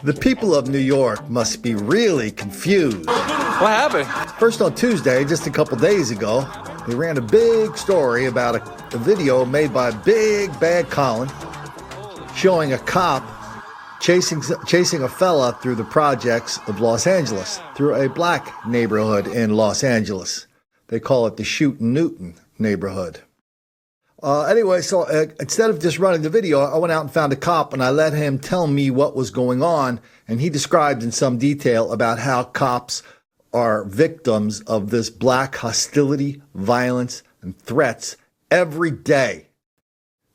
The people of New York must be really confused. What happened? First, on Tuesday, just a couple days ago, they ran a big story about a video made by Big Bad Colin showing a cop chasing a fella through the projects of Los Angeles, through a black neighborhood in Los Angeles. They call it the Shootin' Newton neighborhood. Anyway, so instead of just running the video, I went out and found a cop and I let him tell me what was going on. And he described in some detail about how cops are victims of this black hostility, violence, and threats every day.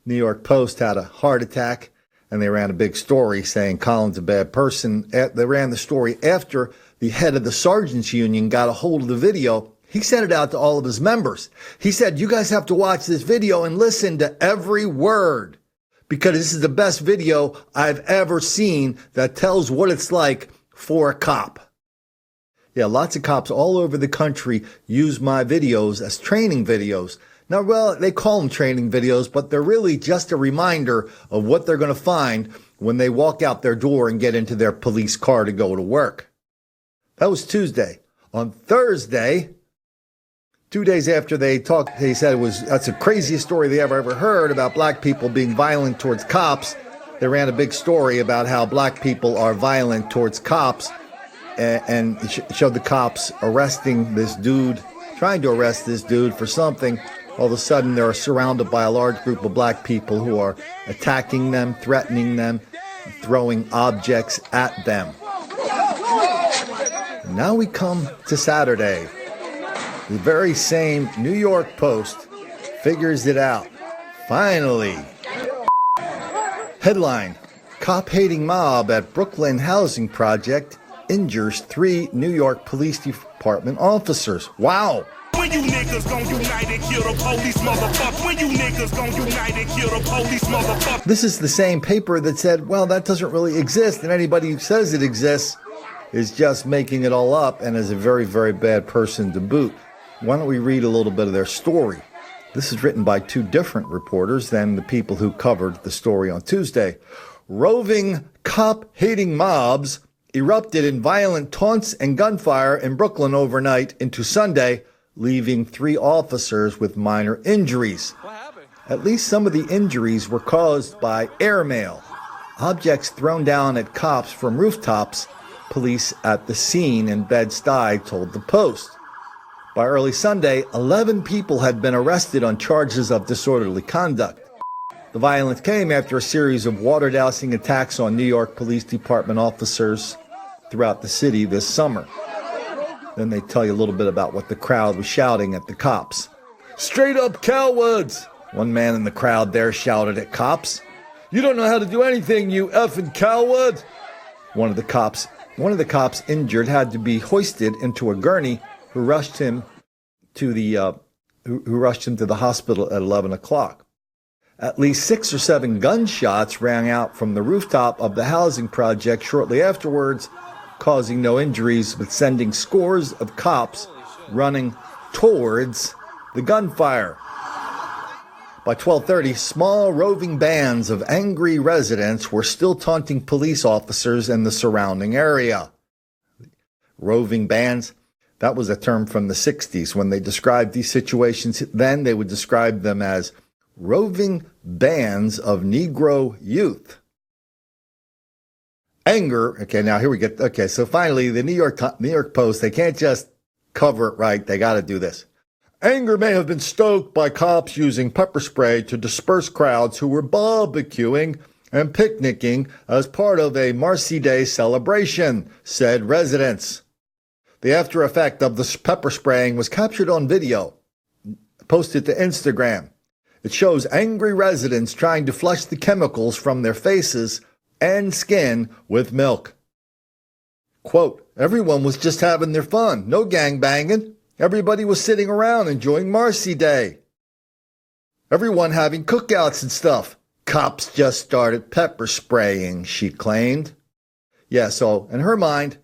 New York Post had a heart attack and they ran a big story saying Colin's a bad person. They ran the story after the head of the Sergeants Union got a hold of the video. He sent it out to all of his members. He said, you guys have to watch this video and listen to every word because this is the best video I've ever seen that tells what it's like for a cop. Yeah, lots of cops all over the country use my videos as training videos. Now, well, they call them training videos, but they're really just a reminder of what they're going to find when they walk out their door and get into their police car to go to work. That was Tuesday. On Thursday, 2 days after they talked, they said that's the craziest story they ever heard about black people being violent towards cops. They ran a big story about how black people are violent towards cops and showed the cops arresting this dude, trying to arrest this dude for something. All of a sudden, they're surrounded by a large group of black people who are attacking them, threatening them, throwing objects at them. And now we come to Saturday. The very same New York Post figures it out. Finally. Headline: Cop-hating mob at Brooklyn housing project injures 3 New York Police Department officers. Wow. When you niggas gon' unite and kill the police, motherfucker. When you niggas gon' unite and kill the police, motherfucker. This is the same paper that said, well, that doesn't really exist, and anybody who says it exists is just making it all up and is a very, very bad person to boot. Why don't we read a little bit of their story? This is written by 2 different reporters than the people who covered the story on Tuesday. Roving cop-hating mobs erupted in violent taunts and gunfire in Brooklyn overnight into Sunday, leaving 3 officers with minor injuries. At least some of the injuries were caused by airmail, objects thrown down at cops from rooftops, police at the scene in Bed-Stuy told the Post. By early Sunday, 11 people had been arrested on charges of disorderly conduct. The violence came after a series of water-dousing attacks on New York Police Department officers throughout the city this summer. Then they tell you a little bit about what the crowd was shouting at the cops. Straight up cowards! One man in the crowd there shouted at cops. You don't know how to do anything, you effing coward! One of the cops injured had to be hoisted into a gurney who rushed him to the hospital at 11 o'clock. At least 6 or 7 gunshots rang out from the rooftop of the housing project shortly afterwards, causing no injuries, but sending scores of cops running towards the gunfire. By 12:30, small roving bands of angry residents were still taunting police officers in the surrounding area. Roving bands, that was a term from the 60s. When they described these situations, then they would describe them as roving bands of Negro youth. Anger. Okay, now here we get. Okay, so finally, the New York Post, they can't just cover it right. They got to do this. Anger may have been stoked by cops using pepper spray to disperse crowds who were barbecuing and picnicking as part of a Marcy Day celebration, said residents. The after effect of the pepper spraying was captured on video, posted to Instagram. It shows angry residents trying to flush the chemicals from their faces and skin with milk. Quote, everyone was just having their fun. No gangbanging. Everybody was sitting around enjoying Marcy Day. Everyone having cookouts and stuff. Cops just started pepper spraying, she claimed. Yeah, so in her mind,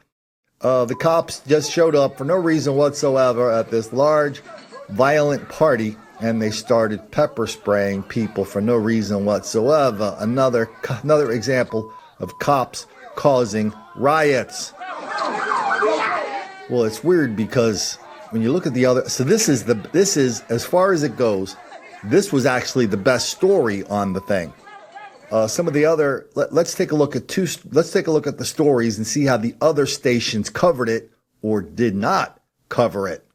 the cops just showed up for no reason whatsoever at this large, violent party and they started pepper spraying people for no reason whatsoever. Another example of cops causing riots. Well, it's weird because when you look at the other, so this is as far as it goes, this was actually the best story on the thing. Some of the other, let's take a look at the stories and see how the other stations covered it or did not cover it.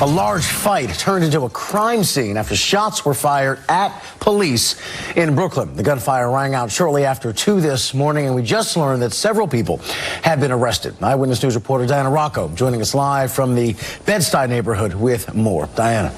A large fight turned into a crime scene after shots were fired at police in Brooklyn. The gunfire rang out shortly after 2 this morning, and we just learned that several people have been arrested. Eyewitness News reporter Diana Rocco joining us live from the Bed-Stuy neighborhood with more. Diana.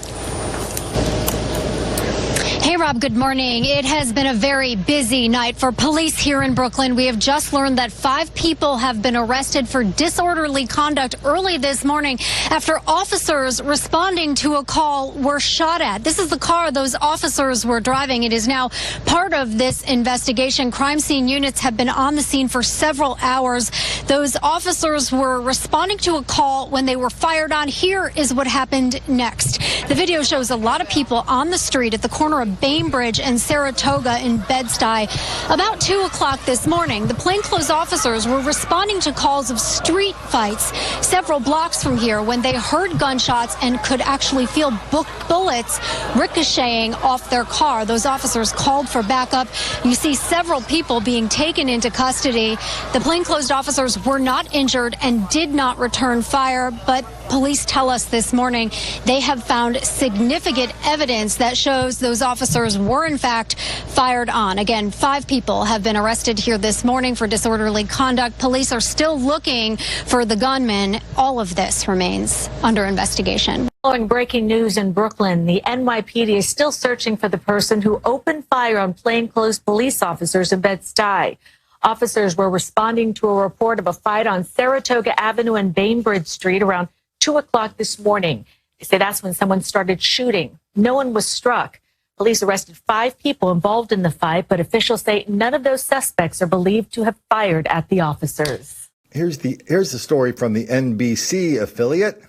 Hey, Rob, good morning. It has been a very busy night for police here in Brooklyn. We have just learned that 5 people have been arrested for disorderly conduct early this morning after officers responding to a call were shot at. This is the car those officers were driving. It is now part of this investigation. Crime scene units have been on the scene for several hours. Those officers were responding to a call when they were fired on. Here is what happened next. The video shows a lot of people on the street at the corner of Bainbridge and Saratoga in Bed-Stuy. About 2 o'clock this morning, the plainclothes officers were responding to calls of street fights several blocks from here when they heard gunshots and could actually feel bullets ricocheting off their car. Those officers called for backup. You see several people being taken into custody. The plainclothes officers were not injured and did not return fire, but police tell us this morning they have found significant evidence that shows those officers were in fact fired on. Again, 5 people have been arrested here this morning for disorderly conduct. Police are still looking for the gunman. All of this remains under investigation. Following breaking news in Brooklyn, the NYPD is still searching for the person who opened fire on plainclothes police officers in Bed-Stuy. Officers were responding to a report of a fight on Saratoga Avenue and Bainbridge Street around 2 o'clock this morning. They say that's when someone started shooting. No one was struck. Police arrested 5 people involved in the fight, but officials say none of those suspects are believed to have fired at the officers. Here's the story from the NBC affiliate.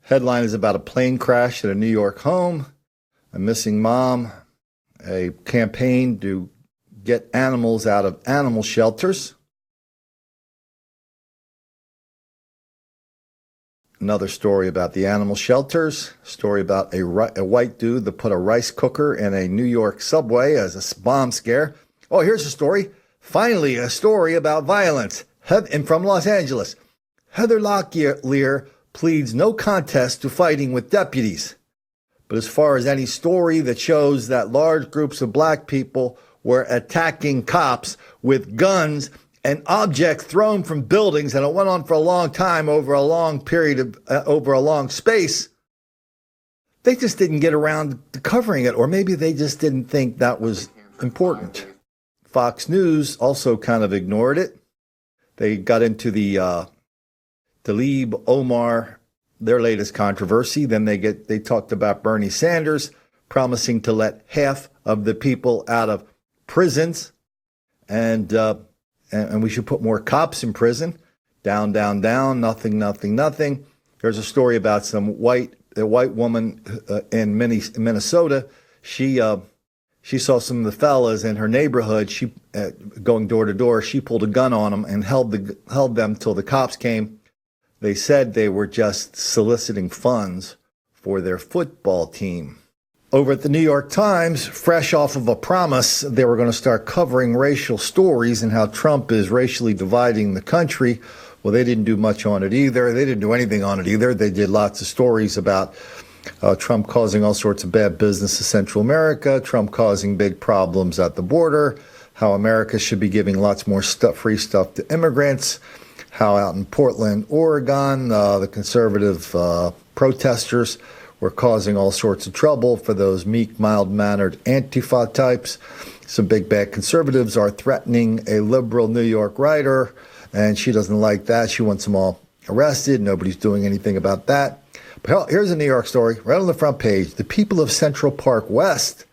Headline is about a plane crash at a New York home, a missing mom, a campaign to get animals out of animal shelters. Another story about the animal shelters. Story about a white dude that put a rice cooker in a New York subway as a bomb scare. Oh, here's a story. Finally, a story about violence. And from Los Angeles. Heather Locklear pleads no contest to fighting with deputies. But as far as any story that shows that large groups of black people were attacking cops with guns and objects thrown from buildings, and it went on for a long time over a long period of, over a long space, they just didn't get around to covering it, or maybe they just didn't think that was important. Fox News also kind of ignored it. They got into the Tlaib Omar, their latest controversy. Then they talked about Bernie Sanders promising to let half of the people out of prisons, and we should put more cops in prison. Down, down, down, nothing, nothing, nothing. There's a story about some white woman in Minnesota. She saw some of the fellas in her neighborhood. She going door to door. She pulled a gun on them and held them till the cops came. They said they were just soliciting funds for their football team. Over at the New York Times, fresh off of a promise, they were going to start covering racial stories and how Trump is racially dividing the country. Well, they didn't do much on it either. They didn't do anything on it either. They did lots of stories about Trump causing all sorts of bad business to Central America, Trump causing big problems at the border, how America should be giving lots more free stuff to immigrants, how out in Portland, Oregon, the conservative protesters were causing all sorts of trouble for those meek, mild-mannered Antifa types. Some big bad conservatives are threatening a liberal New York writer, and she doesn't like that. She wants them all arrested. Nobody's doing anything about that. But here's a New York story right on the front page. The people of Central Park West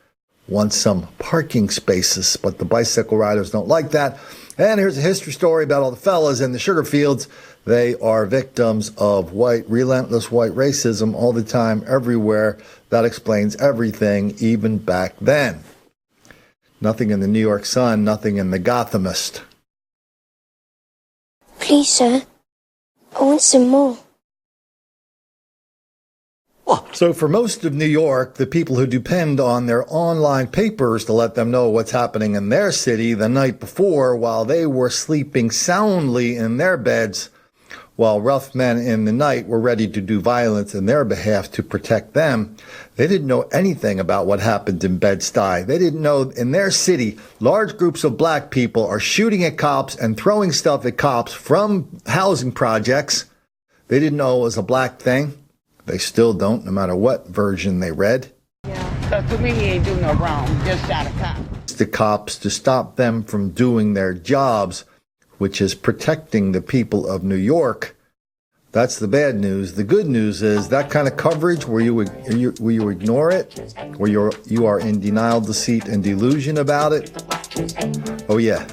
want some parking spaces, but the bicycle riders don't like that. And here's a history story about all the fellas in the sugar fields. They are victims of relentless white racism all the time, everywhere. That explains everything, even back then. Nothing in the New York Sun, nothing in the Gothamist. Please, sir, I want some more. So for most of New York, the people who depend on their online papers to let them know what's happening in their city the night before while they were sleeping soundly in their beds, while rough men in the night were ready to do violence in their behalf to protect them, they didn't know anything about what happened in Bed-Stuy. They didn't know in their city, large groups of black people are shooting at cops and throwing stuff at cops from housing projects. They didn't know it was a black thing. They still don't, no matter what version they read. Because to me, he ain't do no wrong, just shot a cop. The cops to stop them from doing their jobs, which is protecting the people of New York. That's the bad news. The good news is that kind of coverage where you ignore it, where you are in denial, deceit, and delusion about it. Oh yeah,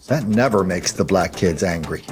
that never makes the black kids angry.